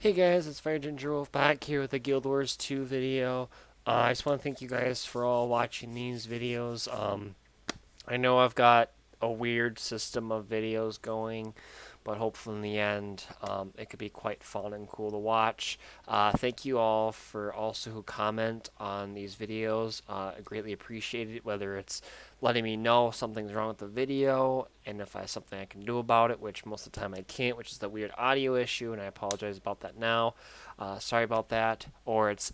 Hey guys, it's Fire Ginger Wolf back here with a Guild Wars 2 video. I just want to thank you guys for all watching these videos. I know I've got a weird system of videos going, but hopefully in the end, it could be quite fun and cool to watch. Thank you all for also who comment on these videos. I greatly appreciate it, whether it's letting me know something's wrong with the video and if I have something I can do about it, which most of the time I can't, which is the weird audio issue, and I apologize about that now. Sorry about that. Or it's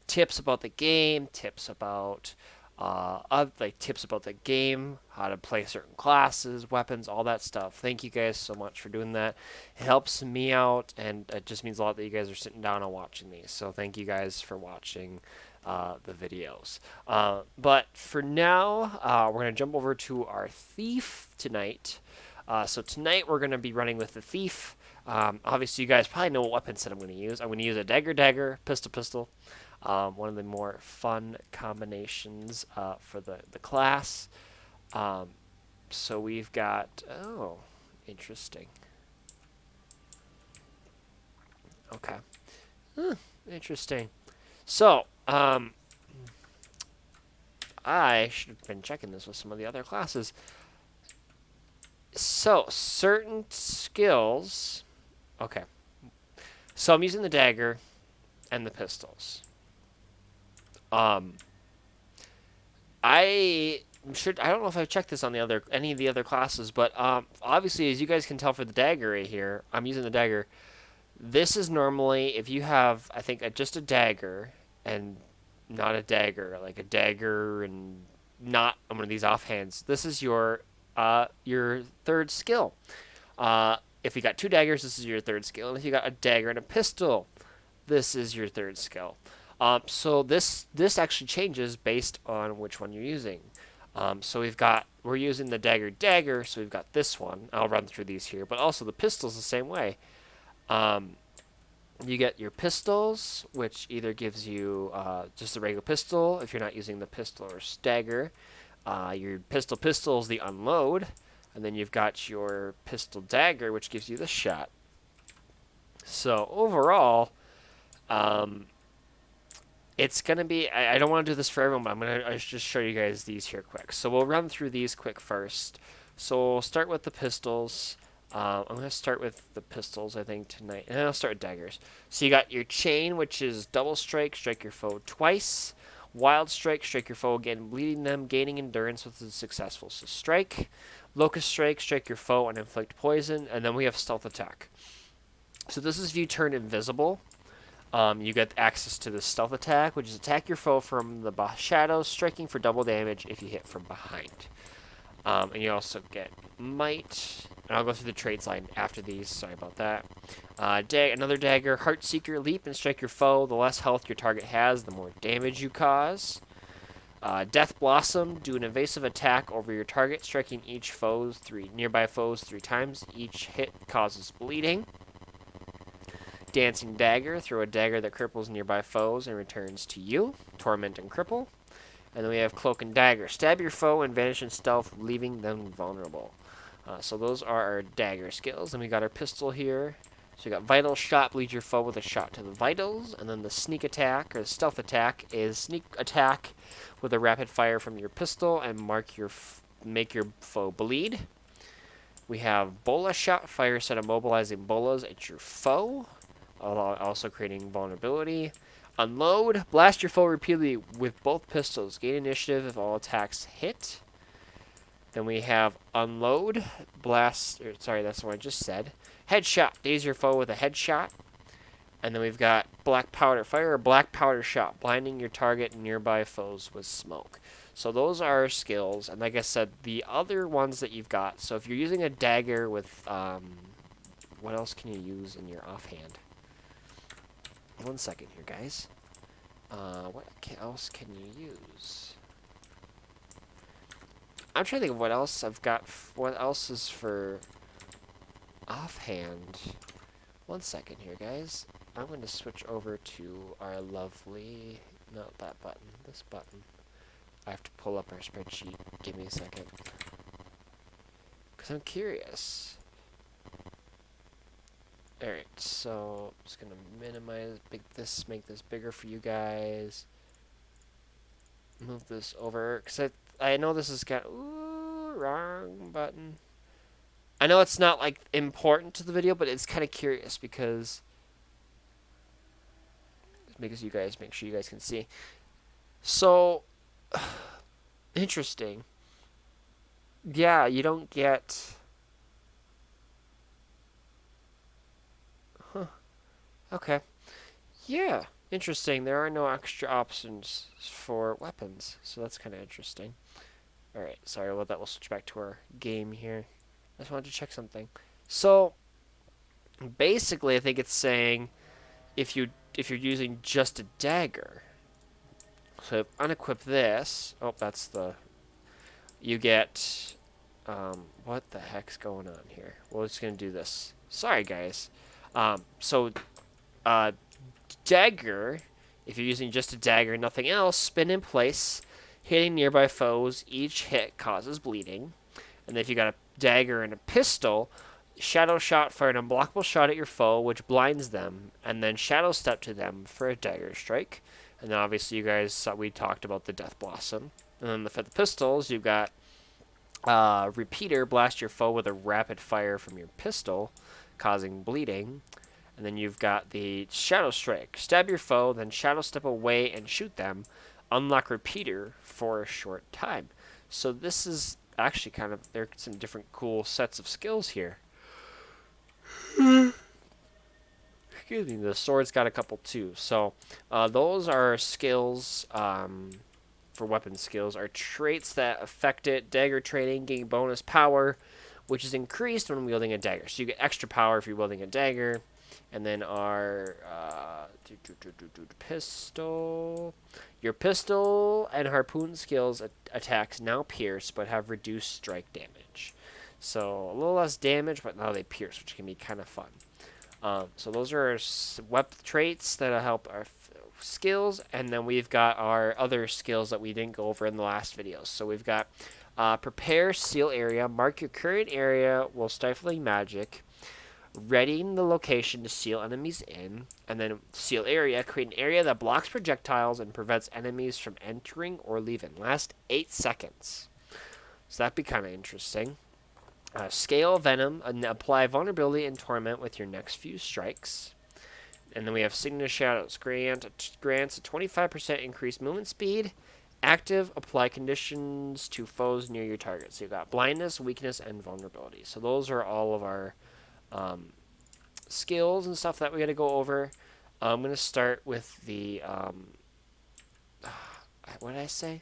tips about the game, tips about like tips about the game, how to play certain classes, weapons, all that stuff. Thank you guys so much for doing that. It helps me out, and it just means a lot that you guys are sitting down and watching these. So thank you guys for watching the videos. But for now, we're going to jump over to our thief tonight. So tonight we're going to be running with the thief. Obviously, you guys probably know what weapon set I'm going to use. I'm going to use a dagger, pistol. One of the more fun combinations for the class. So we've got, oh, interesting. Okay. Interesting. So, I should have been checking this with some of the other classes. So, certain skills. Okay. So I'm using the dagger and the pistols. I don't know if I've checked this on any of the other classes, but obviously, as you guys can tell for the dagger right here, I'm using the dagger. This is normally if you have, I think, just a dagger and not a dagger, like a dagger and not one of these offhands. This is your third skill. If you got two daggers, this is your third skill, and if you got a dagger and a pistol, this is your third skill. So this actually changes based on which one you're using. So we're using the dagger, so we've got this one. I'll run through these here, but also the pistols the same way. You get your pistols, which either gives you just a regular pistol if you're not using the pistol or dagger. Your pistol is the unload, and then you've got your pistol dagger, which gives you the shot. So overall, it's going to be, I don't want to do this for everyone, but I'm going to just show you guys these here quick. So we'll run through these quick first. So we'll start with the pistols. I'm going to start with the pistols, I think, tonight. And then I'll start with daggers. So you got your chain, which is double strike, strike your foe twice. Wild strike, strike your foe again, bleeding them, gaining endurance with a successful so strike. Locust strike, strike your foe and inflict poison. And then we have stealth attack. So this is if you turn invisible. You get access to the stealth attack, which is attack your foe from the shadows, striking for double damage if you hit from behind. And you also get might. And I'll go through the trades line after these. Sorry about that. Another dagger, heartseeker, leap and strike your foe. The less health your target has, the more damage you cause. Death Blossom, do an evasive attack over your target, striking each nearby foes 3 times. Each hit causes bleeding. Dancing Dagger, throw a dagger that cripples nearby foes and returns to you. Torment and Cripple. And then we have Cloak and Dagger. Stab your foe and vanish in stealth, leaving them vulnerable. So those are our dagger skills. Then we got our pistol here. So we got Vital Shot, bleed your foe with a shot to the vitals. And then the sneak attack, or stealth attack, is sneak attack with a rapid fire from your pistol and make your foe bleed. We have Bola Shot, fire a set of mobilizing bolas at your foe, also creating vulnerability. Unload, blast your foe repeatedly with both pistols. Gain initiative if all attacks hit. Then we have unload, that's what I just said. Headshot, daze your foe with a headshot. And then we've got black powder, fire a black powder shot, blinding your target and nearby foes with smoke. So those are our skills, and like I said, the other ones that you've got. So if you're using a dagger with, what else can you use in your offhand? 1 second here, guys. What else can you use? I'm trying to think of what else I've got. What else is for offhand? 1 second here, guys. I'm going to switch over to our lovely... Not that button. This button. I have to pull up our spreadsheet. Give me a second. Because I'm curious. Alright, so I'm just gonna minimize, make this bigger for you guys. Move this over, because I know this is kind of, ooh, wrong button. I know it's not like important to the video, but it's kind of curious because you guys make sure you guys can see. So interesting. Yeah, you don't get. Huh. Okay. Yeah, interesting. There are no extra options for weapons, so that's kind of interesting. All right, sorry about that. We'll switch back to our game here. I just wanted to check something. So basically, I think it's saying if you're using just a dagger. So if unequip this. Oh, that's the. You get. What the heck's going on here? We're just gonna do this. Sorry, guys. So, uh, dagger. If you're using just a dagger, nothing else, spin in place, hitting nearby foes. Each hit causes bleeding. And then if you got a dagger and a pistol, shadow shot for an unblockable shot at your foe, which blinds them, and then shadow step to them for a dagger strike. And then obviously you guys saw we talked about the death blossom. And then for the pistols, you've got repeater, blast your foe with a rapid fire from your pistol, causing bleeding. And then you've got the shadow strike, stab your foe, then shadow step away and shoot them. Unlock repeater for a short time. So this is actually kind of, there are some different cool sets of skills here. Excuse me, the sword's got a couple too. So those are skills for weapon skills, are traits that affect it. Dagger training, gain bonus power, which is increased when wielding a dagger. So you get extra power if you're wielding a dagger. And then our pistol. Your pistol and harpoon skills attacks now pierce, but have reduced strike damage. So a little less damage, but now they pierce, which can be kind of fun. So those are our traits that help our skills, and then we've got our other skills that we didn't go over in the last video. So we've got prepare, seal area, mark your current area while stifling magic, readying the location to seal enemies in, and then seal area, create an area that blocks projectiles and prevents enemies from entering or leaving. Last 8 seconds. So that'd be kind of interesting. Scale venom, and apply vulnerability and torment with your next few strikes. And then we have signet shadows. Grants a 25% increased movement speed. Active, apply conditions to foes near your target. So you've got blindness, weakness, and vulnerability. So those are all of our skills and stuff that we got to go over. I'm going to start with the, what did I say?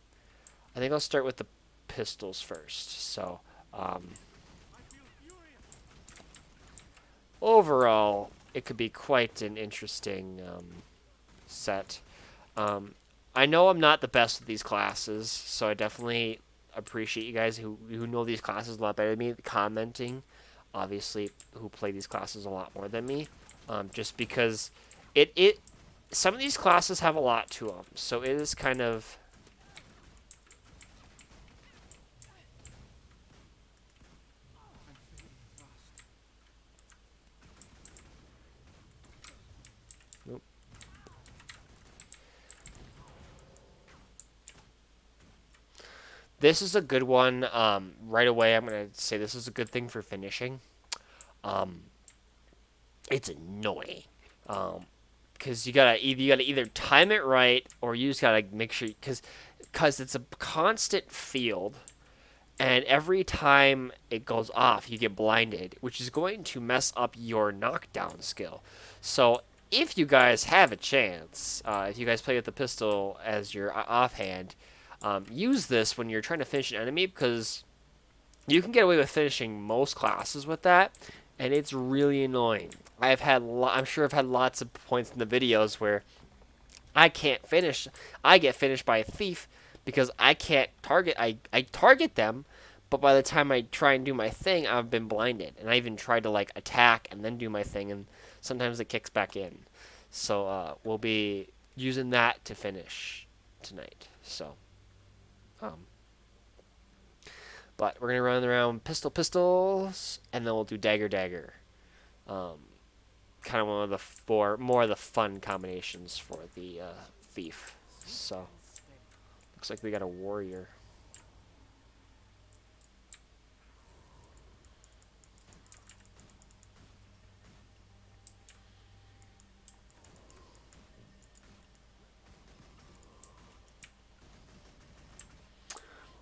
I think I'll start with the pistols first. So, overall, it could be quite an interesting set. I know I'm not the best with these classes, so I definitely appreciate you guys who know these classes a lot better than me commenting. Obviously, who play these classes a lot more than me, just because some of these classes have a lot to them, so it is kind of. Nope. This is a good one. Right away, I'm gonna say this is a good thing for finishing. It's annoying. Because you gotta either time it right, or you just gotta make sure, because it's a constant field, and every time it goes off, you get blinded, which is going to mess up your knockdown skill. So if you guys have a chance, if you guys play with the pistol as your offhand, use this when you're trying to finish an enemy, because you can get away with finishing most classes with that, and it's really annoying. I'm sure I've had lots of points in the videos where I can't finish. I get finished by a thief because I can't target. I target them, but by the time I try and do my thing, I've been blinded, and I even tried to like attack and then do my thing, and sometimes it kicks back in. So we'll be using that to finish tonight. So, but we're gonna run around pistols, and then we'll do dagger. kind of one of the more of the fun combinations for the thief. So looks like we got a warrior.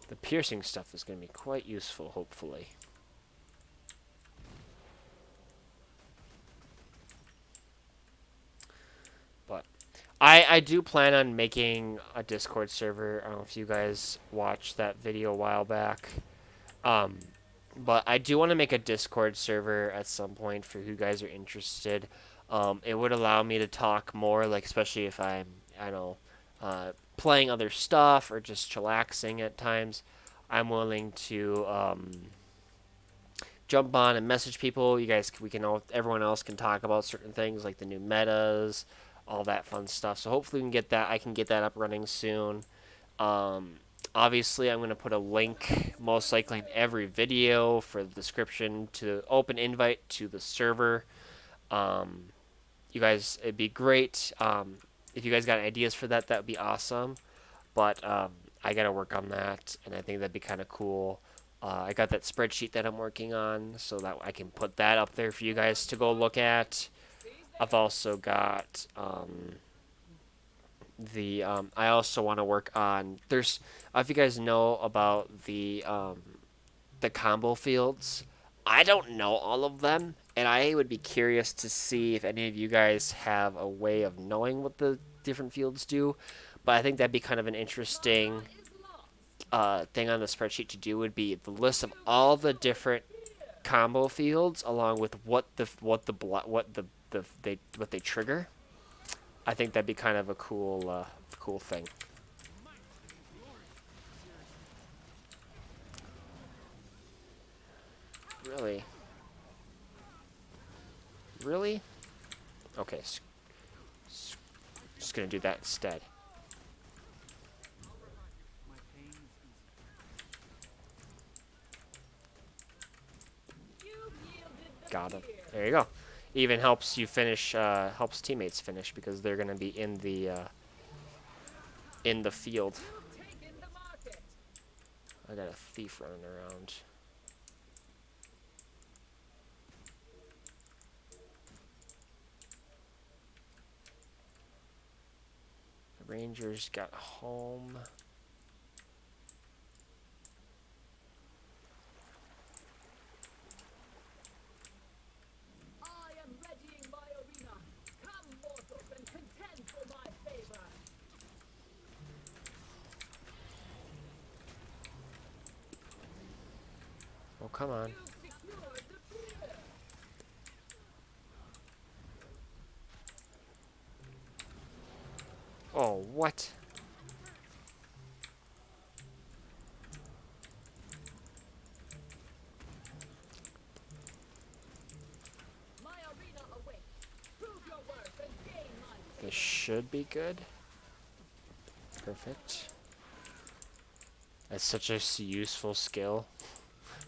The piercing stuff is going to be quite useful, hopefully. But I do plan on making a Discord server. I don't know if you guys watched that video a while back. Um, but I do want to make a Discord server at some point for who guys are interested. It would allow me to talk more, like especially if I'm, I don't know, playing other stuff or just chillaxing at times. I'm willing to jump on and message people. You guys, we can all, everyone else can talk about certain things like the new metas, all that fun stuff. So hopefully we can get that. I can get that up running soon. Um, Obviously, I'm going to put a link, most likely in every video, for the description to open invite to the server. Um, you guys, it'd be great. If you guys got ideas for that, that would be awesome. But I got to work on that, and I think that'd be kind of cool. I got that spreadsheet that I'm working on, so that I can put that up there for you guys to go look at. I've also got I also want to work on. There's, if you guys know about the combo fields, I don't know all of them, and I would be curious to see if any of you guys have a way of knowing what the different fields do. But I think that'd be kind of an interesting thing on the spreadsheet to do, would be the list of all the different combo fields along with what they trigger. I think that'd be kind of a cool thing. Really? Really? Okay, just gonna do that instead. Got him. There you go. Even helps you finish, helps teammates finish because they're gonna be in the field. I got a thief running around. The Rangers got home. Oh, come on. Oh, what? This should be good. Perfect. That's such a useful skill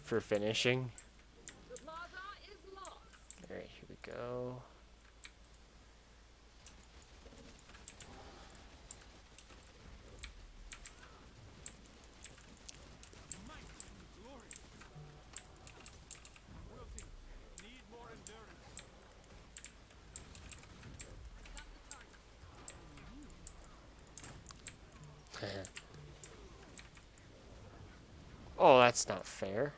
for finishing. Alright, here we go. Oh, that's not fair.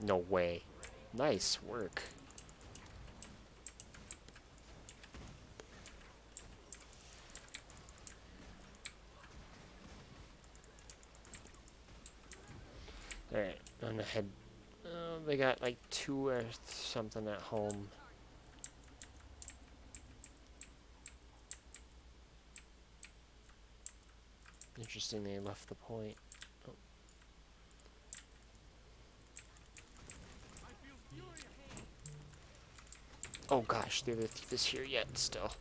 No way. Nice work. Alright, I'm gonna head. They got like 2 or something at home. Interesting, they left the point. Oh, oh gosh, the other thief is here yet still.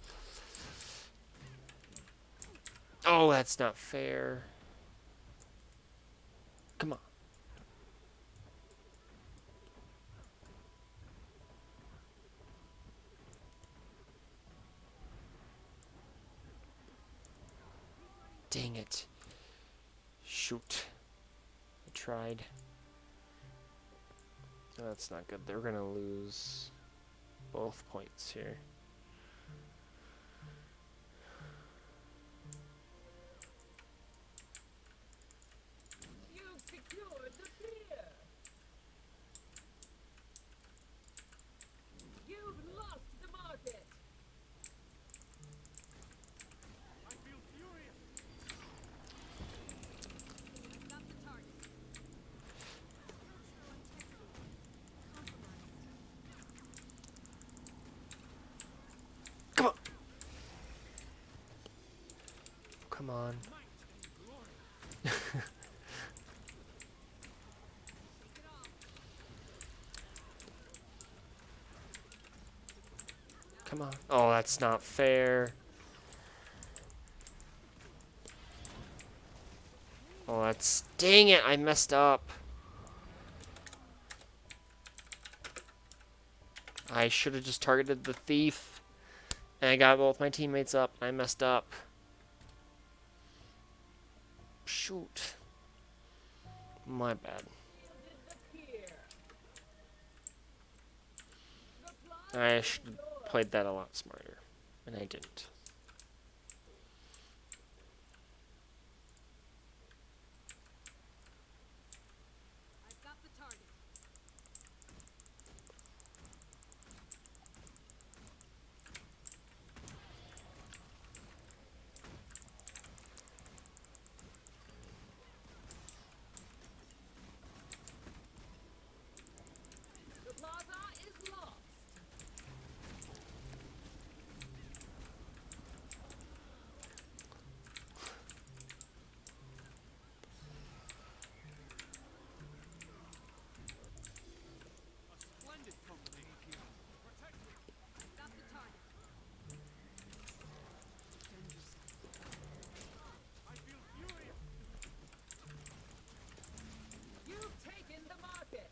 Oh, that's not fair. Come on. Dang it. Shoot. I tried. Oh, that's not good. They're gonna lose both points here. You've secured the pier. You've lost the market. I feel furious. I've got the target. Structural integrity compromised. Come on. Come on. Come on. Oh, that's not fair. Oh, that's... Dang it, I messed up. I should have just targeted the thief. And I got both my teammates up. I messed up. Shoot. My bad. I should have played that a lot smarter. And I didn't. I've got the target. The plaza is lost. I've got the target. I feel furious. You've taken the market.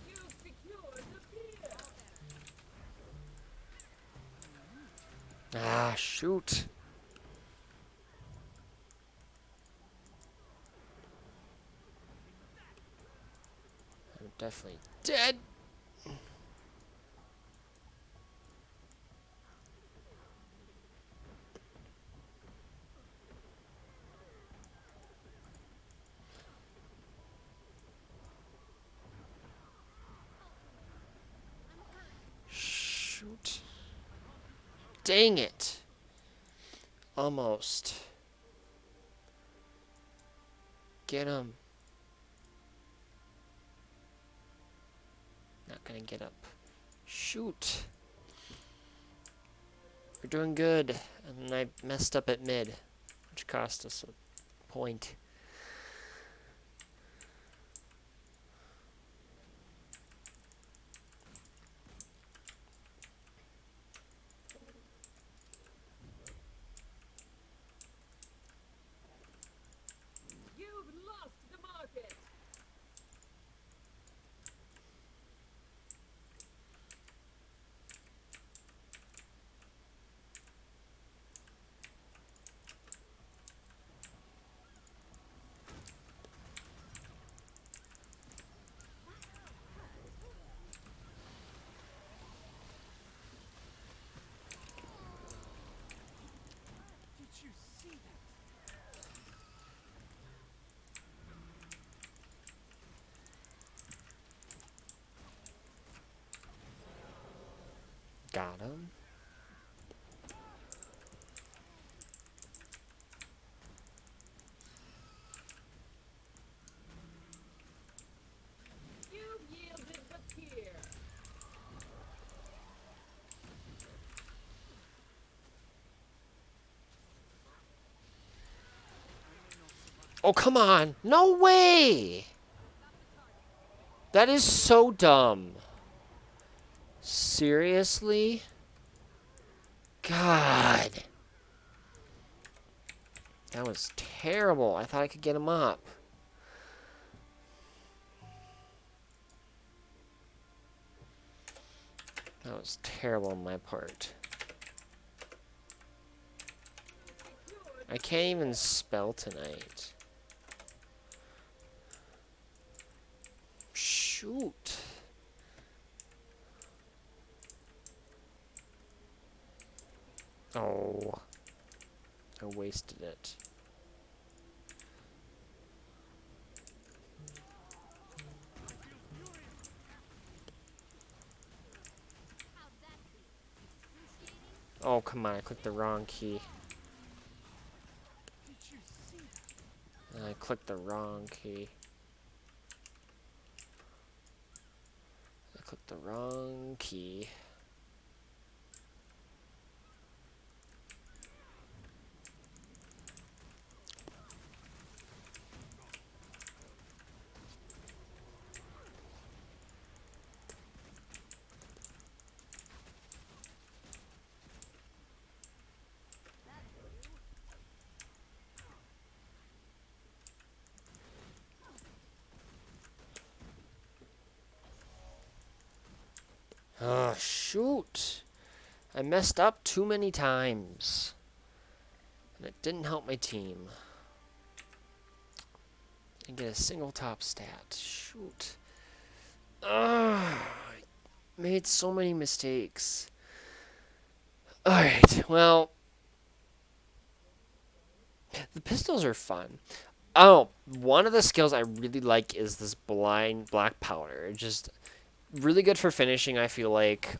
You've secured the pier. Ah, shoot. I'm definitely dead. Shoot. Dang it. Almost. Get him. Not gonna get up. Shoot. We're doing good. And I messed up at mid, which cost us a point. You've lost the market. Did you see that? Got him. You've yielded the pier. Oh, come on. No way. That is so dumb. Seriously? God. That was terrible. I thought I could get him up. That was terrible on my part. I can't even spell tonight. Shoot. Oh. I wasted it. Oh, come on. I clicked the wrong key. I clicked the wrong key. I clicked the wrong key. Oh, shoot. I messed up too many times. And it didn't help my team. I get a single top stat. Shoot. Ugh. I made so many mistakes. Alright, well. The pistols are fun. Oh, one of the skills I really like is this blind black powder. Just really good for finishing, I feel like.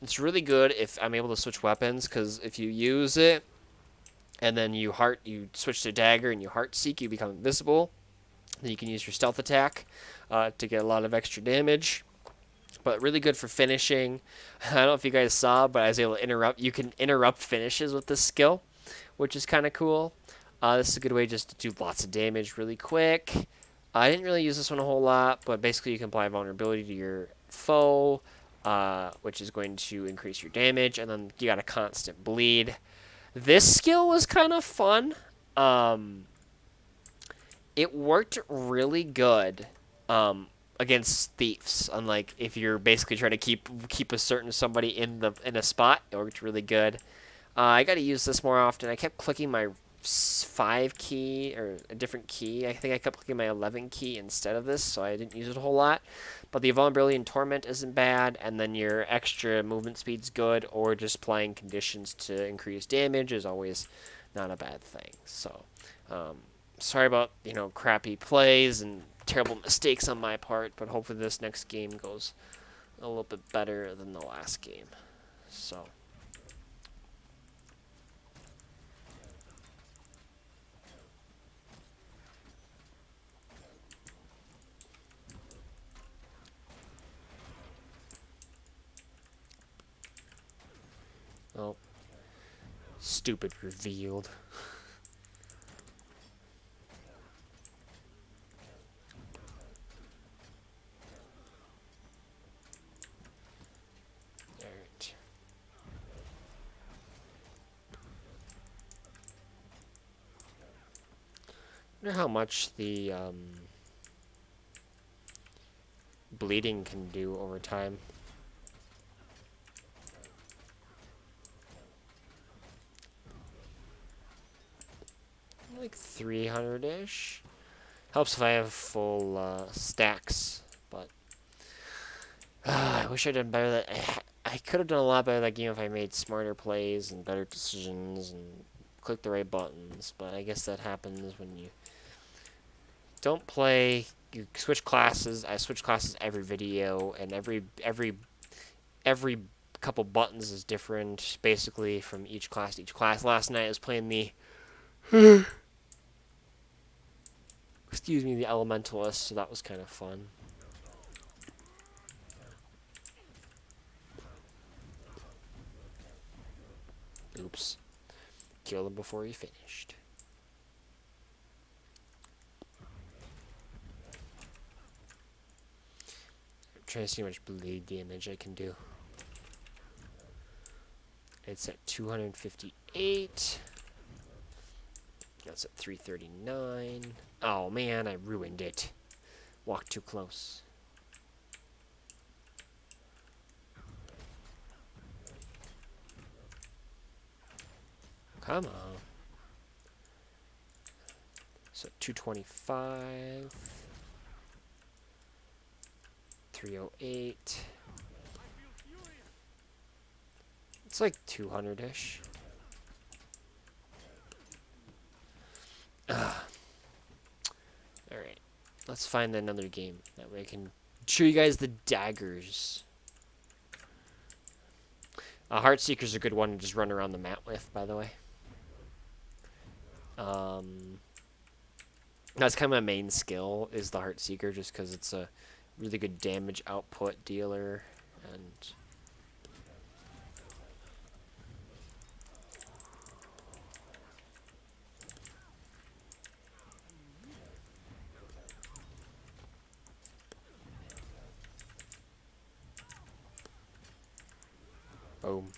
It's really good if I'm able to switch weapons, because if you use it and then you switch to dagger and you heart seek, you become invisible. Then you can use your stealth attack to get a lot of extra damage. But really good for finishing. I don't know if you guys saw, but I was able to interrupt. You can interrupt finishes with this skill, which is kind of cool. This is a good way just to do lots of damage really quick. I didn't really use this one a whole lot, but basically you can apply vulnerability to your foe, which is going to increase your damage, and then you got a constant bleed. This skill was kind of fun. It worked really good against thieves. Unlike if you're basically trying to keep a certain somebody in a spot, it worked really good. I got to use this more often. I kept clicking my 5 key or a different key. I think I kept clicking my 11 key instead of this, so I didn't use it a whole lot. But the vulnerability and torment isn't bad, and then your extra movement speed's good, or just applying conditions to increase damage is always not a bad thing. So, sorry about crappy plays and terrible mistakes on my part, but hopefully this next game goes a little bit better than the last game. So. Oh, stupid revealed. Alright. I wonder how much the bleeding can do over time. Like 300-ish. Helps if I have full stacks, but I wish I'd done better. I could have done a lot better that game if I made smarter plays and better decisions and clicked the right buttons. But I guess that happens when you don't play. You switch classes. I switch classes every video, and every couple buttons is different, basically from each class to each class. Last night I was playing the excuse me, the elementalist, so that was kind of fun. Oops. Killed him before he finished. I'm trying to see how much bleed damage I can do. It's at 258. That's at 339. Oh man, I ruined it. Walked too close. Come on. So 225. 308. It's like 200-ish. Alright. Let's find another game. That way I can show you guys the daggers. Heartseeker's a good one to just run around the map with, by the way. That's kind of my main skill, is the heartseeker, just because it's a really good damage output dealer. And boom.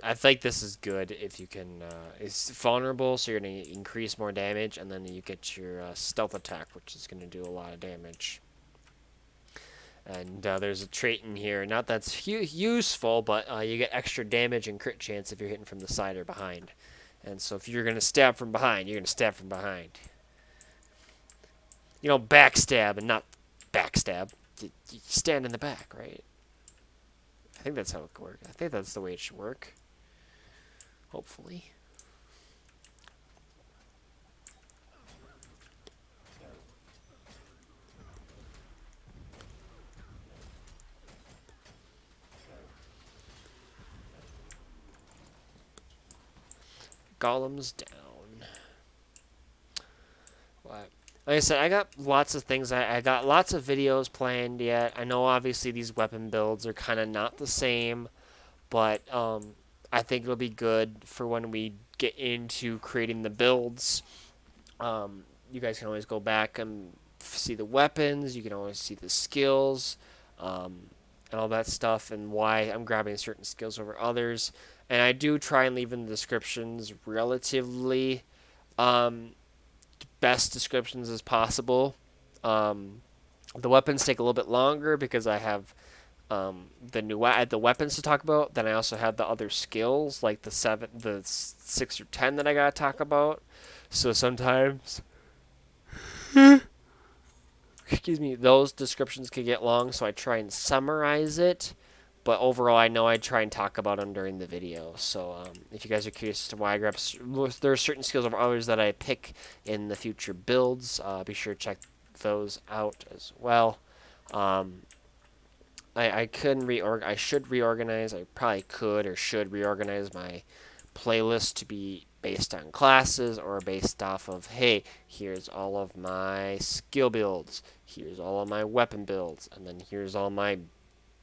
I think this is good if you can. It's vulnerable, so you're going to increase more damage, and then you get your stealth attack, which is going to do a lot of damage. And there's a trait in here, not that's useful, but you get extra damage and crit chance if you're hitting from the side or behind. And so if you're going to stab from behind, you're going to stab from behind. You know, backstab and not backstab. You stand in the back, right? I think that's how it works. I think that's the way it should work. Hopefully. Golems down. What? Like I said, I got lots of things. I got lots of videos planned yet. I know obviously these weapon builds are kind of not the same, but I think it'll be good for when we get into creating the builds. You guys can always go back and see the weapons. You can always see the skills, and all that stuff, and why I'm grabbing certain skills over others. And I do try and leave in the descriptions relatively best descriptions as possible. The weapons take a little bit longer because I have the weapons to talk about. Then I also have the other skills like the 6 or 10 that I gotta talk about. So sometimes, excuse me, those descriptions can get long. So I try and summarize it. But overall, I know I try and talk about them during the video. So if you guys are curious as to why I grab, there are certain skills over others that I pick in the future builds. Be sure to check those out as well. I should reorganize. I probably could or should reorganize my playlist to be based on classes or based off of, hey, here's all of my skill builds, here's all of my weapon builds, and then here's all my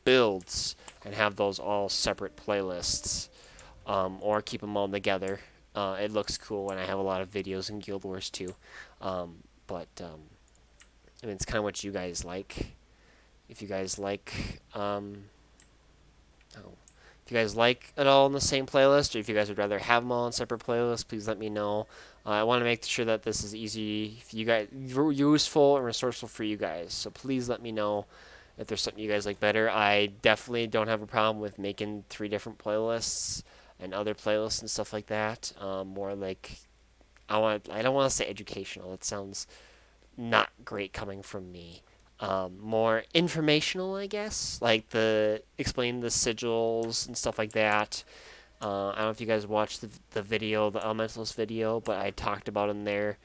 builds, and have those all separate playlists, or keep them all together. It looks cool when I have a lot of videos in Guild Wars too. But I mean, it's kind of what you guys like. If you guys like, if you guys like it all in the same playlist, or if you guys would rather have them all in separate playlists, please let me know. I want to make sure that this is easy for you guys, useful and resourceful for you guys. So please let me know if there's something you guys like better. I definitely don't have a problem with making 3 different playlists and other playlists and stuff like that. More like, I don't want to say educational. It sounds not great coming from me. More informational, I guess, like explain the sigils and stuff like that. I don't know if you guys watched the video, the elementalist video, but I talked about in there.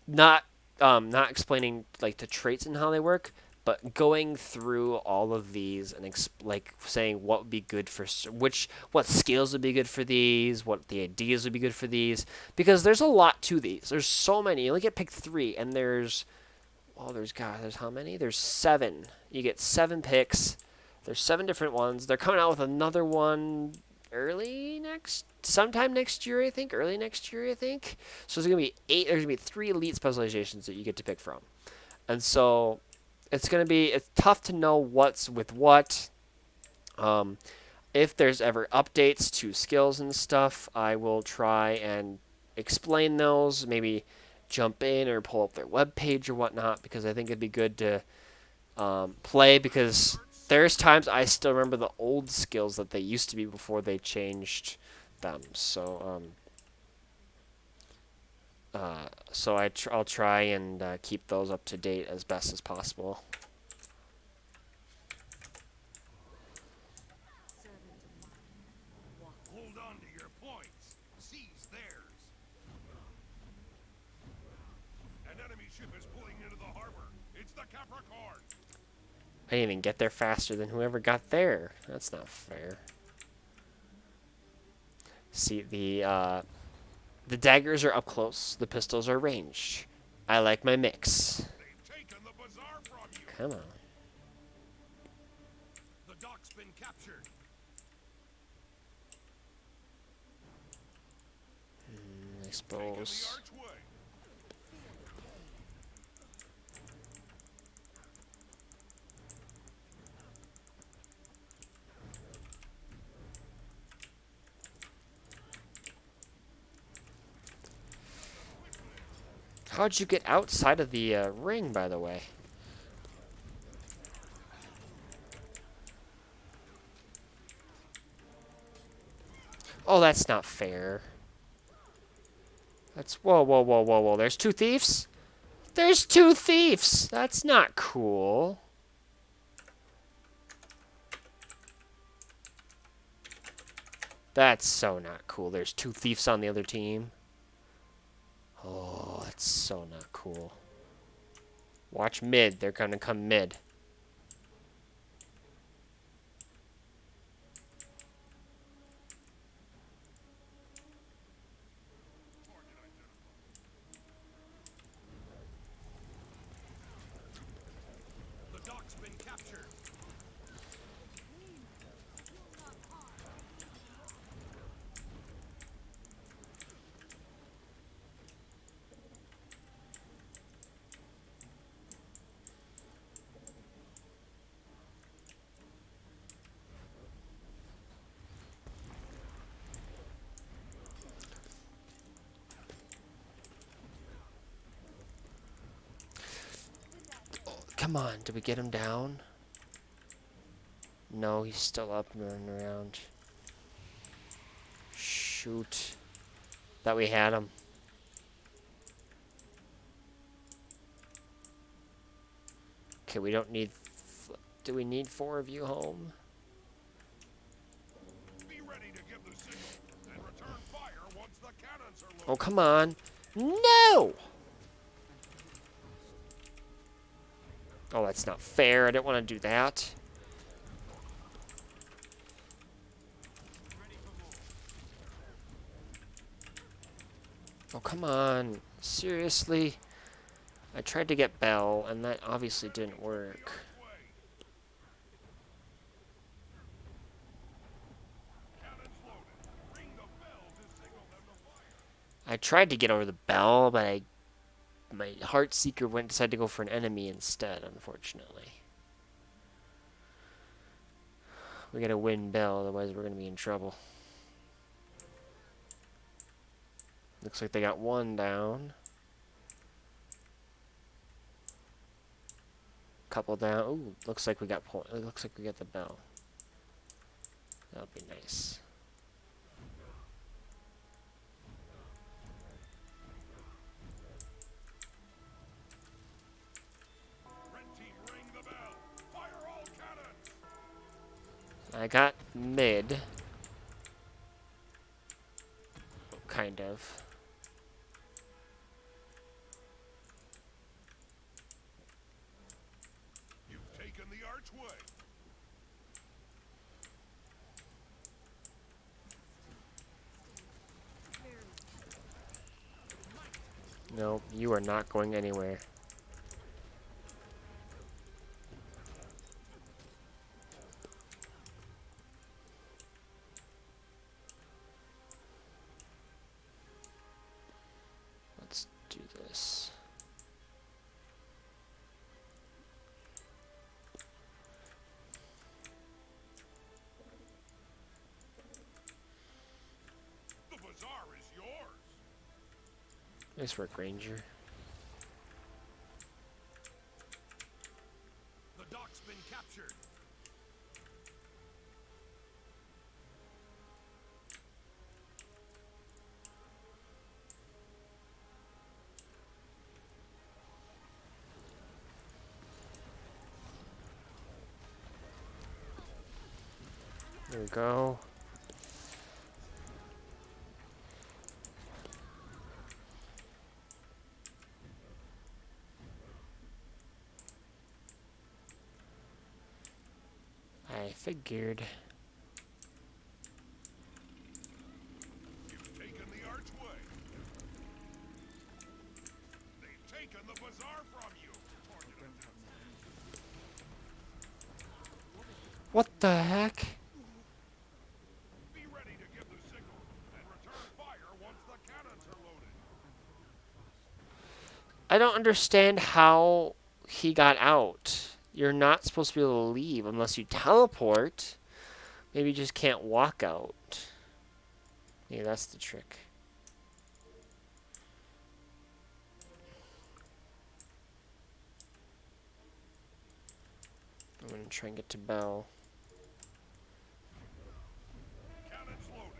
Not explaining like the traits and how they work, but going through all of these and like saying what would be good for what skills would be good for these, what the ideas would be good for these, because there's a lot to these. There's so many. You only get picked 3, and there's how many? There's 7. You get 7 picks. There's 7 different ones. They're coming out with another one sometime next year, I think. Early next year, I think. So there's gonna be 8. There's gonna be 3 elite specializations that you get to pick from, and so it's tough to know what's with what. if there's ever updates to skills and stuff, I will try and explain those. Maybe jump in or pull up their webpage or whatnot, because I think it'd be good to play, because there's times I still remember the old skills that they used to be before they changed them. I'll try and keep those up to date as best as possible. Hold on to your points. Seize theirs. An enemy ship is pulling into the harbor. It's the Capricorn. I didn't even get there faster than whoever got there. That's not fair. See, the daggers are up close. The pistols are ranged. I like my mix. They've taken the bazaar from you. Come on. The dock's been captured. I Taken suppose. the archway. How'd you get outside of the ring, by the way? Oh, that's not fair. That's... Whoa, whoa, whoa, whoa, whoa. There's two thieves? There's two thieves! That's not cool. That's so not cool. There's two thieves on the other team. Oh, that's so not cool. Watch mid. They're gonna come mid. The dock's been captured. Come on. Did we get him down? No, he's still up and running around. Shoot. Thought we had him. Okay, we don't need... Do we need 4 of you home? Be ready to give the signal and return fire once the cannons are loaded. Oh, come on. No! Oh, that's not fair. I didn't want to do that. Oh, come on. Seriously? I tried to get Bell, and that obviously didn't work. Cannons loaded. Ring the bell to signal them to fire. I tried to get over the Bell, but my heartseeker decided to go for an enemy instead, unfortunately. We gotta win Bell, otherwise we're gonna be in trouble. Looks like they got one down. Couple down. Ooh, looks like we got point. It looks like we got the Bell. That'll be nice. Red team, ring the bell. Fire all cannons. I got mid. Kind of. You've taken the archway. No, you are not going anywhere. Let's do this. Nice work, Ranger. The dock's been captured. There we go. I figured. You've taken the archway. They've taken the bazaar from you. What the heck? Be ready to give the signal and return fire once the cannons are loaded. I don't understand how he got out. You're not supposed to be able to leave unless you teleport. Maybe you just can't walk out. Yeah, that's the trick. I'm gonna try and get to Bell. Cannons loaded.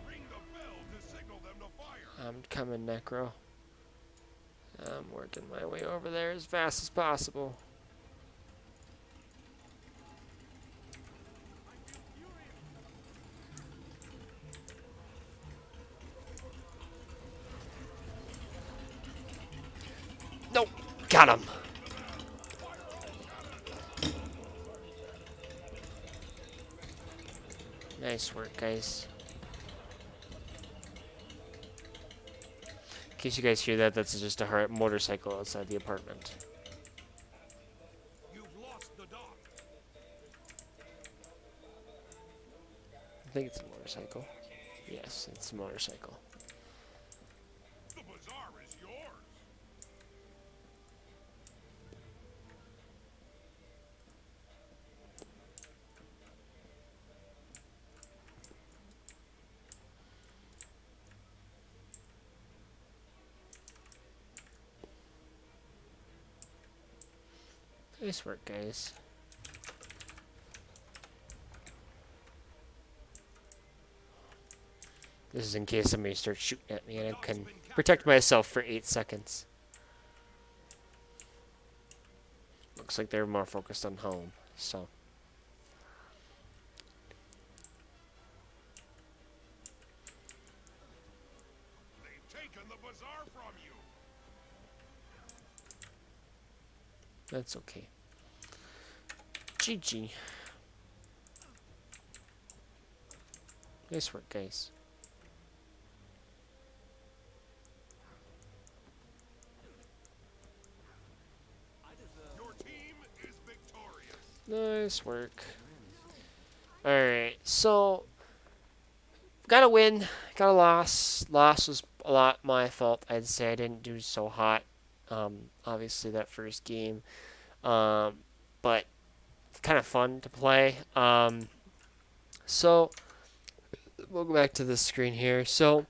Ring the bell to signal them to fire. I'm coming, Necro. I'm working my way over there as fast as possible. Nope, got him. Nice work, guys. In case you guys hear that, that's just a motorcycle outside the apartment. You've lost the dock. I think it's a motorcycle. Yes, it's a motorcycle. The bazaar is yours. Nice work, guys. This is in case somebody starts shooting at me and I can protect myself for 8 seconds. Looks like they're more focused on home, so. They've taken the bazaar from you. That's okay. GG. Nice work, guys. Your team is victorious. Nice work. Alright, so got a win, got a loss. Loss was a lot my fault. I'd say I didn't do so hot. Obviously that first game. But it's kind of fun to play. So we'll go back to this screen here. So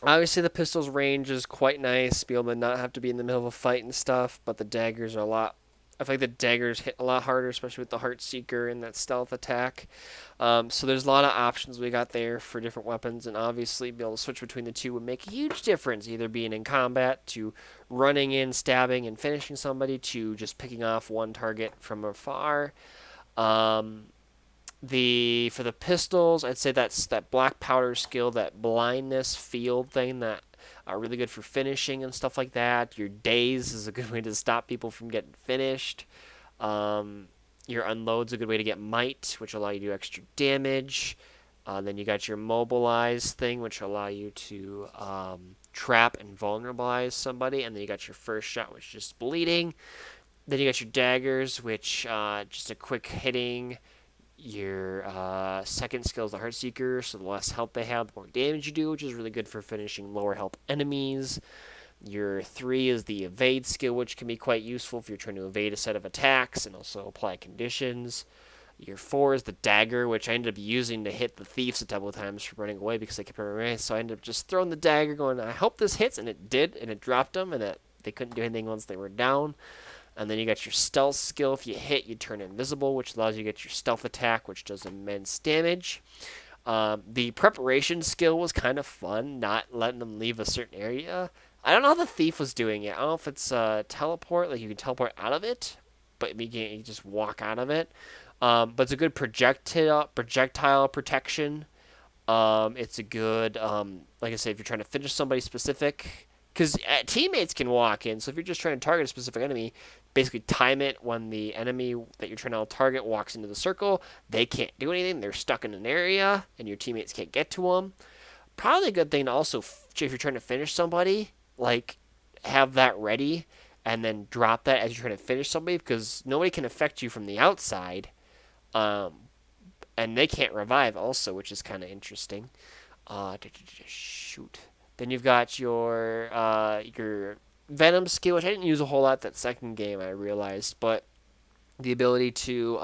obviously the pistol's range is quite nice, be able to not have to be in the middle of a fight and stuff, but the daggers are a lot. I feel like the daggers hit a lot harder, especially with the heartseeker and that stealth attack. So there's a lot of options we got there for different weapons, and obviously being able to switch between the two would make a huge difference, either being in combat to running in, stabbing, and finishing somebody, to just picking off one target from afar. For the pistols, I'd say that's that black powder skill, that blindness field thing that are really good for finishing and stuff like that. Your daze is a good way to stop people from getting finished. Your unload's a good way to get might, which allow you to do extra damage. Then you got your mobilize thing, which allow you to trap and vulnerabilize somebody. And then you got your first shot, which is just bleeding. Then you got your daggers, which just a quick hitting. Your second skill is the heartseeker, so the less health they have, the more damage you do, which is really good for finishing lower health enemies. Your 3 is the evade skill, which can be quite useful if you're trying to evade a set of attacks and also apply conditions. Your 4 is the Dagger, which I ended up using to hit the thieves a couple of times for running away because they kept running away. So I ended up just throwing the Dagger, going, I hope this hits, and it did, and it dropped them, and they couldn't do anything once they were down. And then you got your stealth skill. If you hit, you turn invisible, which allows you to get your stealth attack, which does immense damage. The preparation skill was kind of fun, not letting them leave a certain area. I don't know how the thief was doing it. I don't know if it's teleport, like you can teleport out of it, but you can just walk out of it. But it's a good projectile protection. It's a good, like I say, if you're trying to finish somebody specific, because teammates can walk in. So if you're just trying to target a specific enemy, basically time it when the enemy that you're trying to target walks into the circle. They can't do anything. They're stuck in an area, and your teammates can't get to them. Probably a good thing to also, if you're trying to finish somebody, like have that ready, and then drop that as you're trying to finish somebody, because nobody can affect you from the outside. Um, and they can't revive also, which is kind of interesting. Shoot. Then you've got your venom skill, which I didn't use a whole lot that second game, I realized, but the ability to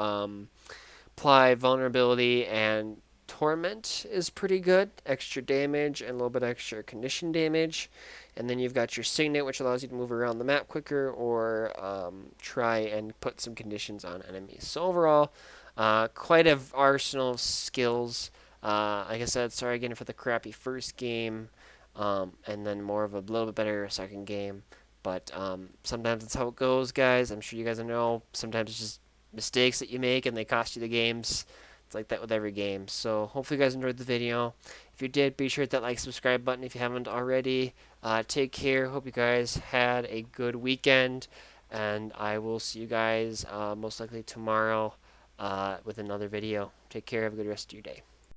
apply vulnerability and torment is pretty good. Extra damage and a little bit extra condition damage. And then you've got your signet, which allows you to move around the map quicker or try and put some conditions on enemies. So overall, quite an arsenal of skills. Like I said, sorry again for the crappy first game, and then more of a little bit better second game. But sometimes that's how it goes, guys. I'm sure you guys know. Sometimes it's just mistakes that you make and they cost you the games. It's like that with every game. So hopefully you guys enjoyed the video. If you did, be sure to hit that like, subscribe button if you haven't already. Take care. Hope you guys had a good weekend. And I will see you guys most likely tomorrow with another video. Take care. Have a good rest of your day.